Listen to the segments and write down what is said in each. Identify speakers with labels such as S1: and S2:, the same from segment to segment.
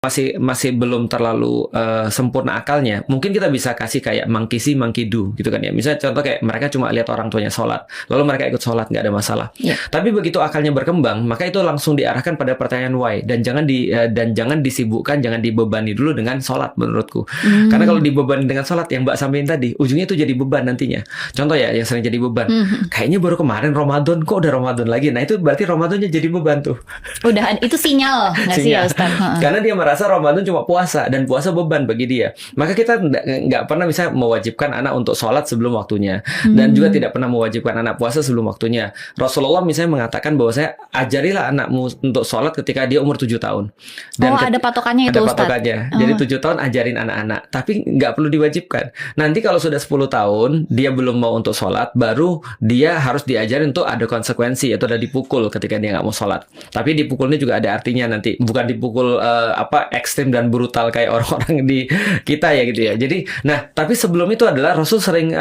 S1: masih belum terlalu sempurna akalnya, mungkin kita bisa kasih kayak monkey see, monkey do gitu kan ya. Misalnya contoh kayak mereka cuma lihat orang tuanya sholat, lalu mereka ikut sholat, nggak ada masalah.
S2: Iya.
S1: Tapi begitu akalnya berkembang, maka itu langsung diarahkan pada pertanyaan why, dan jangan disibukkan, jangan dibebani dulu dengan sholat menurutku. Karena kalau dibebani dengan sholat yang Mbak sampaikan tadi, ujungnya itu jadi beban nantinya. Contoh ya yang sering jadi beban, kayaknya baru kemarin Ramadan, kok udah Ramadan lagi. Nah itu berarti Ramadannya jadi beban tuh.
S2: Udah, itu sinyal nggak sih ya Ustaz?
S1: Karena dia merasa Ramadan cuma puasa, dan puasa beban bagi dia. Maka kita nggak pernah bisa mewajibkan anak untuk sholat sebelum waktunya, dan juga tidak pernah mewajibkan anak puasa sebelum waktunya. Rasulullah misalnya mengatakan bahwa saya ajarilah anakmu untuk sholat ketika dia umur 7 tahun. Dan
S2: ada patokannya itu
S1: ada
S2: Ustaz?
S1: patokannya. Jadi 7 tahun ajarin anak-anak, tapi nggak perlu diwajibkan. Nanti kalau sudah 10 tahun dia belum mau untuk sholat, baru dia harus diajarin untuk ada konsekuensi, atau ada dipukul ketika dia nggak mau sholat. Tapi dipukulnya juga ada artinya nanti, bukan dipukul ekstrim dan brutal kayak orang-orang di kita ya gitu ya. Jadi, nah tapi sebelum itu adalah Rasul sering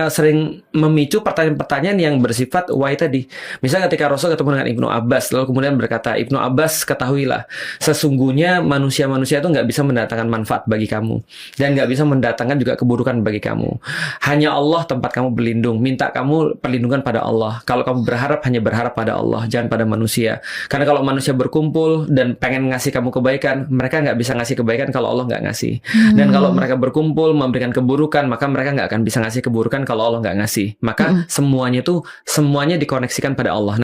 S1: memicu pertanyaan-pertanyaan yang bersifat why tadi. Misalnya ketika Rasul ketemu dengan Ibnu Abbas, lalu kemudian berkata, Ibnu Abbas ketahuilah, sesungguhnya manusia-manusia itu nggak bisa mendatangkan manfaat bagi kamu, dan nggak bisa mendatangkan juga keburukan bagi kamu. Hanya Allah tempat kamu berlindung. Minta kamu perlindungan pada Allah. Kalau kamu berharap, hanya berharap pada Allah, jangan pada manusia. Karena kalau manusia berkumpul dan pengen ngasih kamu kebaikan, mereka nggak bisa ngasih kebaikan kalau Allah nggak ngasih. Dan kalau mereka berkumpul memberikan keburukan, maka mereka nggak akan bisa ngasih keburukan kalau Allah nggak ngasih. Maka semuanya dikoneksikan pada Allah.